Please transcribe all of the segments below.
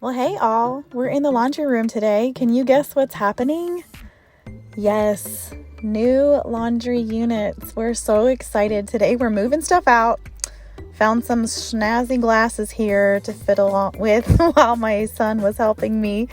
Well, hey all, we're in the laundry room today. Can you guess what's happening? Yes, new laundry units. We're so excited today. We're moving stuff out. Found some snazzy glasses here to fiddle with while my son was helping me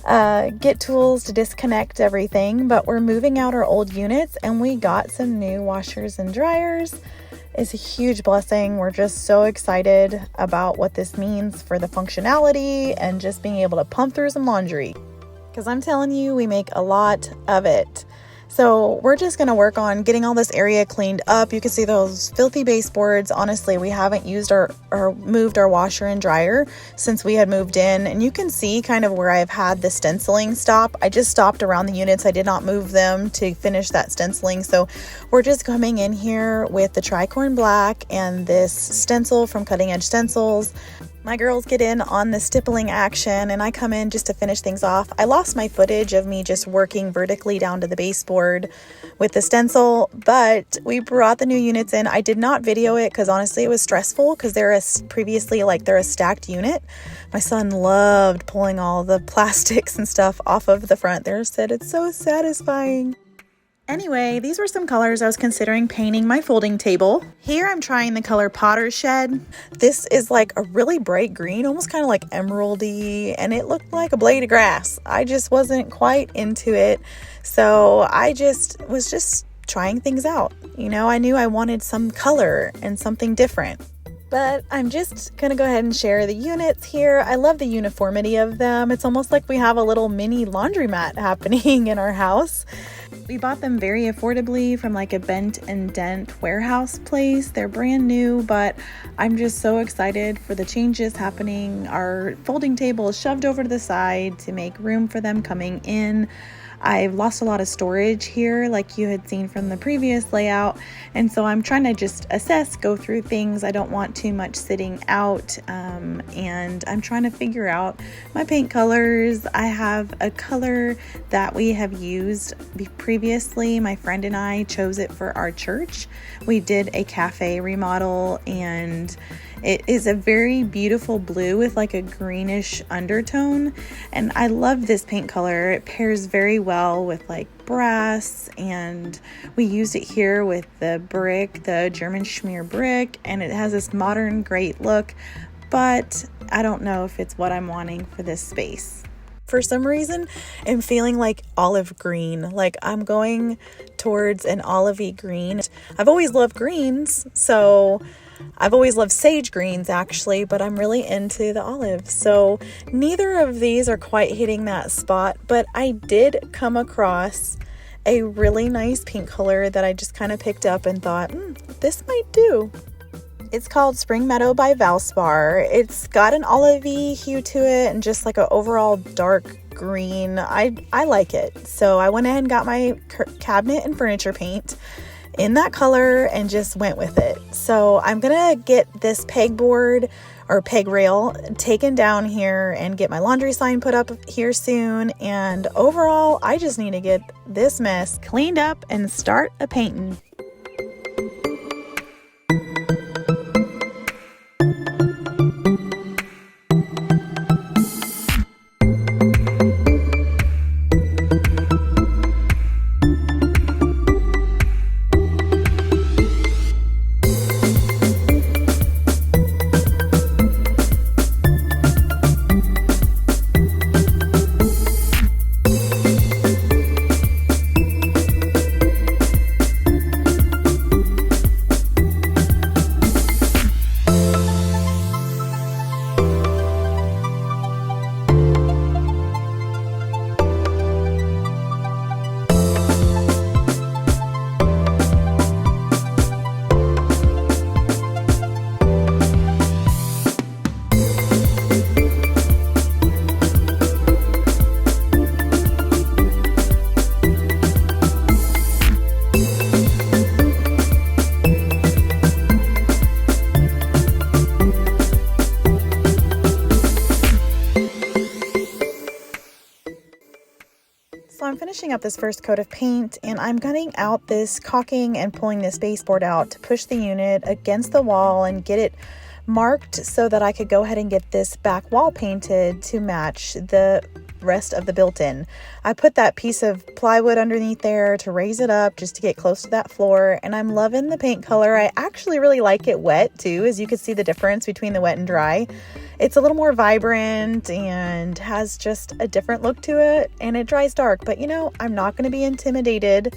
get tools to disconnect everything. But we're moving out our old units and we got some new washers and dryers. It's a huge blessing. We're just so excited about what this means for the functionality and just being able to pump through some laundry. Because I'm telling you, we make a lot of it. So we're just going to work on getting all this area cleaned up. You can see those filthy baseboards. Honestly, we haven't used or moved our washer and dryer since we had moved in. And you can see kind of where I've had the stenciling stop. I just stopped around the units. I did not move them to finish that stenciling. So we're just coming in here with the tricorn black and this stencil from Cutting Edge Stencils. My girls get in on the stippling action and I come in just to finish things off. I lost my footage of me just working vertically down to the baseboard with the stencil, but we brought the new units in. I did not video it because honestly it was stressful because they're a stacked unit. My son loved pulling all the plastics and stuff off of the front there. Said it's so satisfying. Anyway, these were some colors I was considering painting my folding table. Here I'm trying the color Potter Shed. This is like a really bright green, almost kind of like emeraldy, and it looked like a blade of grass. I just wasn't quite into it. So I was just trying things out. You know, I knew I wanted some color and something different. But I'm just going to go ahead and share the units here. I love the uniformity of them. It's almost like we have a little mini laundromat happening in our house. We bought them very affordably from like a bent and dent warehouse place. They're brand new, but I'm just so excited for the changes happening. Our folding table is shoved over to the side to make room for them coming in. I've lost a lot of storage here like you had seen from the previous layout, and so I'm trying to just go through things. I don't want too much sitting out, and I'm trying to figure out my paint colors. I have a color that we have used previously. My friend and I chose it for our church. We did a cafe remodel and it is a very beautiful blue with like a greenish undertone, and I love this paint color. It pairs very well with like brass, and we used it here with the brick, the German schmear brick, and it has this modern great look, but I don't know if it's what I'm wanting for this space. For some reason, I'm feeling like olive green, like I'm going towards an olivey green. I've always loved greens, so I've always loved sage greens actually, but I'm really into the olive. So neither of these are quite hitting that spot, but I did come across a really nice pink color that I just kind of picked up and thought, this might do. It's called Spring Meadow by Valspar. It's got an olivey hue to it and just like an overall dark green. I like it. So I went ahead and got my cabinet and furniture paint in that color and just went with it. So I'm gonna get this pegboard or peg rail taken down here and get my laundry sign put up here soon. And overall, I just need to get this mess cleaned up and start a painting. So I'm finishing up this first coat of paint, and I'm cutting out this caulking and pulling this baseboard out to push the unit against the wall and get it marked so that I could go ahead and get this back wall painted to match the rest of the built-in. I put that piece of plywood underneath there to raise it up just to get close to that floor, and I'm loving the paint color. I actually really like it wet too, as you can see the difference between the wet and dry. It's a little more vibrant and has just a different look to it, and it dries dark, but you know, I'm not going to be intimidated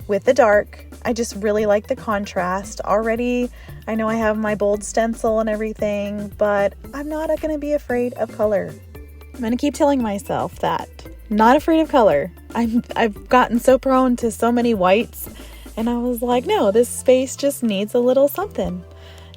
with the dark. I just really like the contrast. Already, I know I have my bold stencil and everything, but I'm not going to be afraid of color. I'm going to keep telling myself that. Not afraid of color. I've gotten so prone to so many whites, and I was like, no, this space just needs a little something.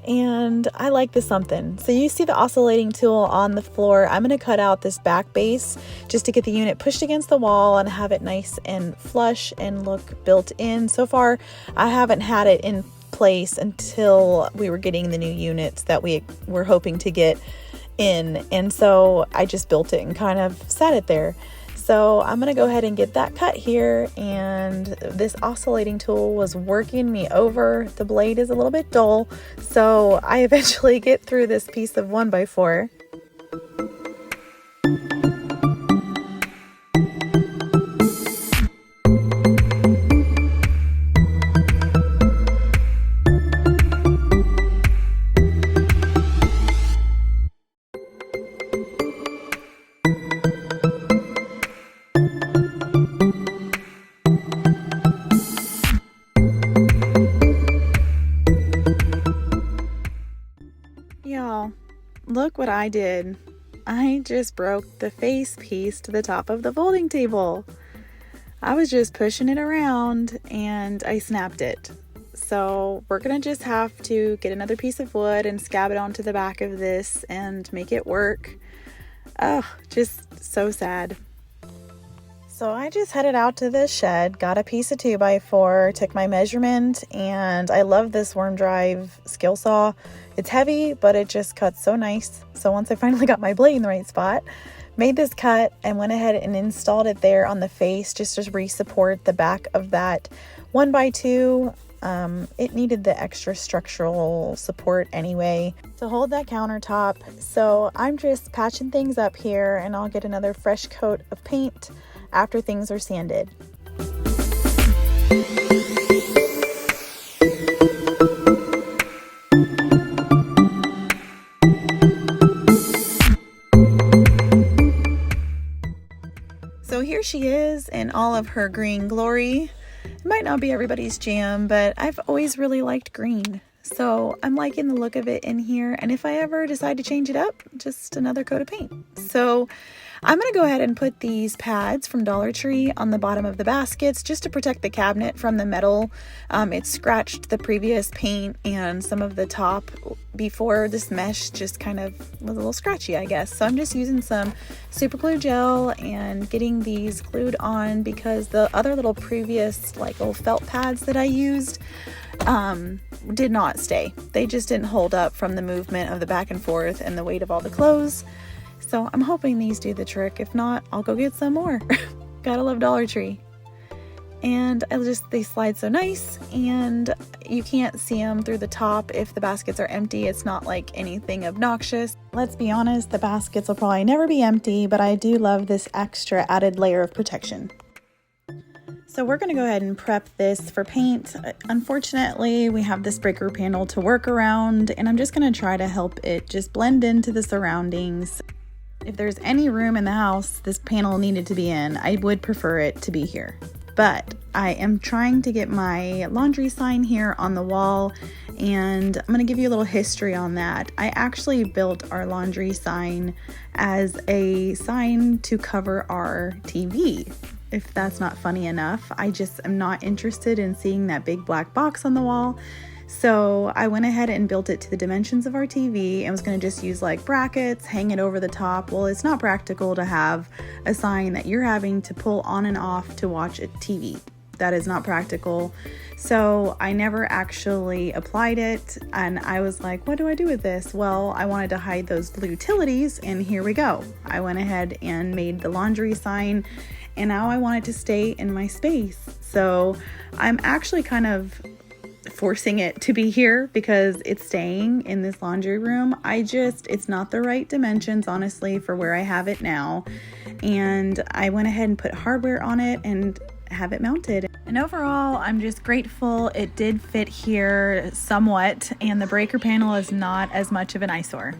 And I like the something. So you see the oscillating tool on the floor. I'm going to cut out this back base just to get the unit pushed against the wall and have it nice and flush and look built in. So far, I haven't had it in place until we were getting the new units that we were hoping to get in, and so I just built it and kind of sat it there. So I'm gonna go ahead and get that cut here, and this oscillating tool was working me over. The blade is a little bit dull, so I eventually get through this piece of 1x4. Y'all, look what I did. I just broke the face piece to the top of the folding table. I was just pushing it around and I snapped it. So we're gonna just have to get another piece of wood and scab it onto the back of this and make it work. Oh, just so sad. So I just headed out to the shed, got a piece of 2x4, took my measurement, and I love this worm drive skill saw. It's heavy, but it just cuts so nice. So once I finally got my blade in the right spot, made this cut and went ahead and installed it there on the face just to re-support the back of that 1x2. It needed the extra structural support anyway to hold that countertop. So I'm just patching things up here, and I'll get another fresh coat of paint after things are sanded. So here she is in all of her green glory. It might not be everybody's jam, but I've always really liked green. So I'm liking the look of it in here. And if I ever decide to change it up, just another coat of paint. So I'm going to go ahead and put these pads from Dollar Tree on the bottom of the baskets just to protect the cabinet from the metal. It scratched the previous paint and some of the top before. This mesh just kind of was a little scratchy, I guess. So I'm just using some super glue gel and getting these glued on because the other little previous like little felt pads that I used did not stay. They just didn't hold up from the movement of the back and forth and the weight of all the clothes. So I'm hoping these do the trick. If not, I'll go get some more. Gotta love Dollar Tree. And they slide so nice, and you can't see them through the top if the baskets are empty. It's not like anything obnoxious. Let's be honest, the baskets will probably never be empty, but I do love this extra added layer of protection. So we're going to go ahead and prep this for paint. Unfortunately, we have this breaker panel to work around, and I'm just going to try to help it just blend into the surroundings. If there's any room in the house this panel needed to be in, I would prefer it to be here. But I am trying to get my laundry sign here on the wall, and I'm going to give you a little history on that. I actually built our laundry sign as a sign to cover our TV. If that's not funny enough, I just am not interested in seeing that big black box on the wall. So I went ahead and built it to the dimensions of our TV and was going to just use like brackets, hang it over the top. Well, it's not practical to have a sign that you're having to pull on and off to watch a TV. That is not practical. So I never actually applied it, and I was like, what do I do with this? Well, I wanted to hide those blue utilities, and here we go. I went ahead and made the laundry sign, and now I want it to stay in my space. So I'm actually kind of forcing it to be here because it's staying in this laundry room. It's not the right dimensions, honestly, for where I have it now. And I went ahead and put hardware on it and have it mounted. And overall, I'm just grateful it did fit here somewhat, and the breaker panel is not as much of an eyesore.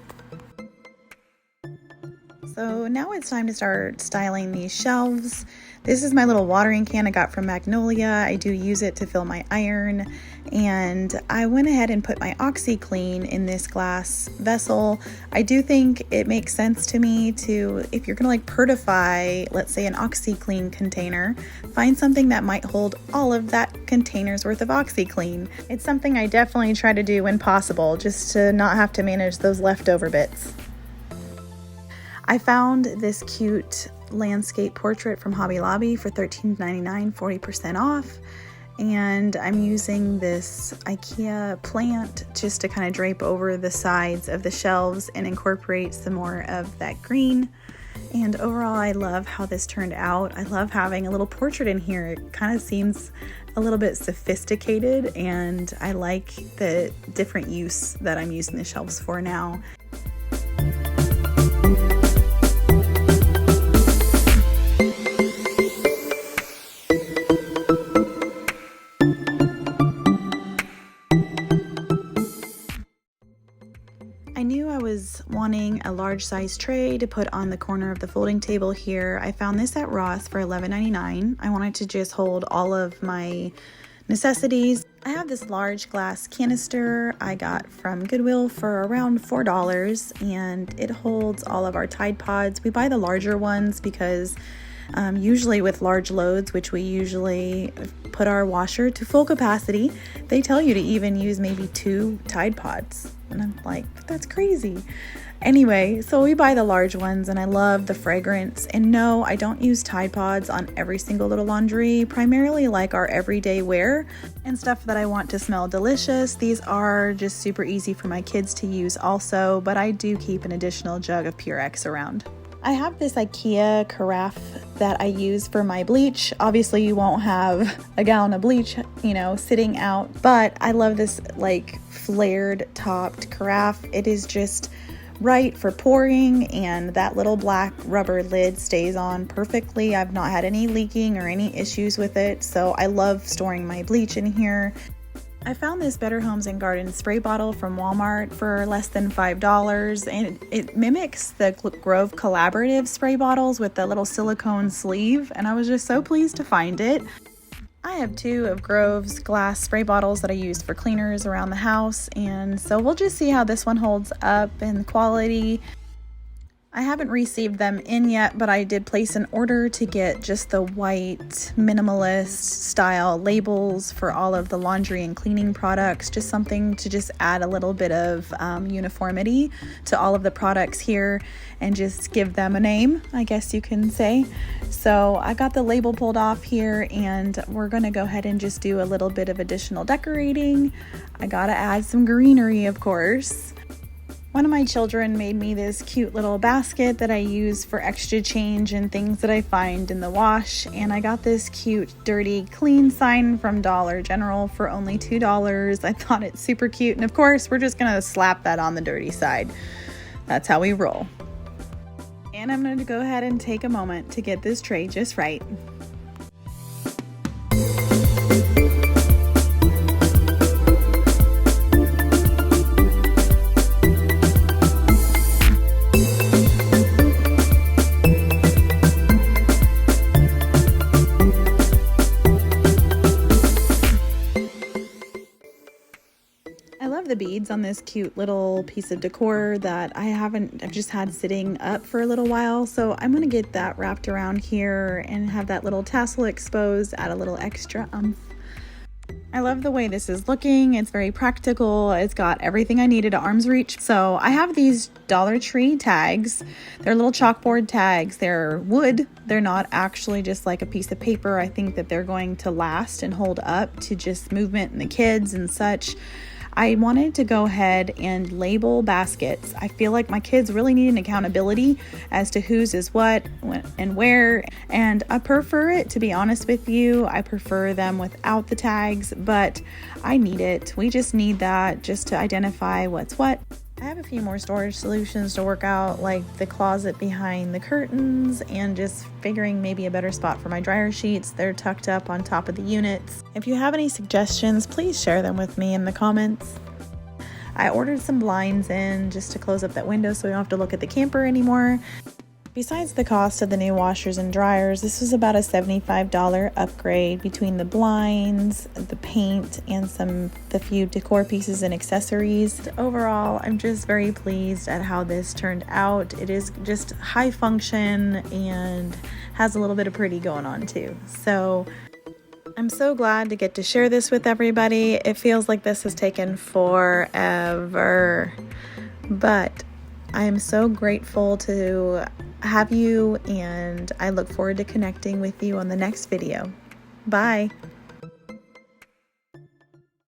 So now it's time to start styling these shelves. This is my little watering can I got from Magnolia. I do use it to fill my iron, and I went ahead and put my OxyClean in this glass vessel. I do think it makes sense to me to, if you're gonna like pertify, let's say an OxyClean container, find something that might hold all of that container's worth of OxyClean. It's something I definitely try to do when possible, just to not have to manage those leftover bits. I found this cute landscape portrait from Hobby Lobby for $13.99, 40% off. And I'm using this IKEA plant just to kind of drape over the sides of the shelves and incorporate some more of that green. And overall, I love how this turned out. I love having a little portrait in here. It kind of seems a little bit sophisticated, and I like the different use that I'm using the shelves for now. I knew I was wanting a large size tray to put on the corner of the folding table here. I found this at Ross for $11.99. I wanted to just hold all of my necessities. I have this large glass canister I got from Goodwill for around $4, and it holds all of our Tide Pods. We buy the larger ones because usually with large loads, which we usually put our washer to full capacity, they tell you to even use maybe 2 Tide Pods. And I'm like, that's crazy. Anyway, so we buy the large ones, and I love the fragrance. And no, I don't use Tide Pods on every single little laundry, primarily like our everyday wear and stuff that I want to smell delicious. These are just super easy for my kids to use also, but I do keep an additional jug of Purex around. I have this IKEA carafe that I use for my bleach. Obviously, you won't have a gallon of bleach, sitting out, but I love this like flared topped carafe. It is just right for pouring, and that little black rubber lid stays on perfectly. I've not had any leaking or any issues with it, so I love storing my bleach in here. I found this Better Homes and Gardens spray bottle from Walmart for less than $5, and it mimics the Grove Collaborative spray bottles with the little silicone sleeve, and I was just so pleased to find it. I have 2 of Grove's glass spray bottles that I use for cleaners around the house, and so we'll just see how this one holds up in quality. I haven't received them in yet, but I did place an order to get just the white minimalist style labels for all of the laundry and cleaning products, just something to just add a little bit of uniformity to all of the products here and just give them a name, I guess you can say. So I got the label pulled off here, and we're going to go ahead and just do a little bit of additional decorating. I got to add some greenery, of course. One of my children made me this cute little basket that I use for extra change and things that I find in the wash, and I got this cute dirty clean sign from Dollar General for only $2. I thought it's super cute, and of course we're just gonna slap that on the dirty side. That's how we roll. And I'm going to go ahead and take a moment to get this tray just right. The beads on this cute little piece of decor that I've just had sitting up for a little while, so I'm gonna get that wrapped around here and have that little tassel exposed, add a little extra oomph. I love the way this is looking. It's very practical. It's got everything I needed at arm's reach. So I have these Dollar Tree tags. They're little chalkboard tags. They're wood. They're not actually just like a piece of paper. I think that they're going to last and hold up to just movement and the kids and such. I wanted to go ahead and label baskets. I feel like my kids really need an accountability as to whose is what, when, and where. And I prefer it, to be honest with you. I prefer them without the tags, but I need it. We just need that just to identify what's what. I have a few more storage solutions to work out, like the closet behind the curtains and just figuring maybe a better spot for my dryer sheets. They're tucked up on top of the units. If you have any suggestions, please share them with me in the comments. I ordered some blinds in just to close up that window so we don't have to look at the camper anymore. Besides the cost of the new washers and dryers, this was about a $75 upgrade between the blinds, the paint, and the few decor pieces and accessories. Overall, I'm just very pleased at how this turned out. It is just high function and has a little bit of pretty going on too. So I'm so glad to get to share this with everybody. It feels like this has taken forever, but I am so grateful to have you, and I look forward to connecting with you on the next video. Bye.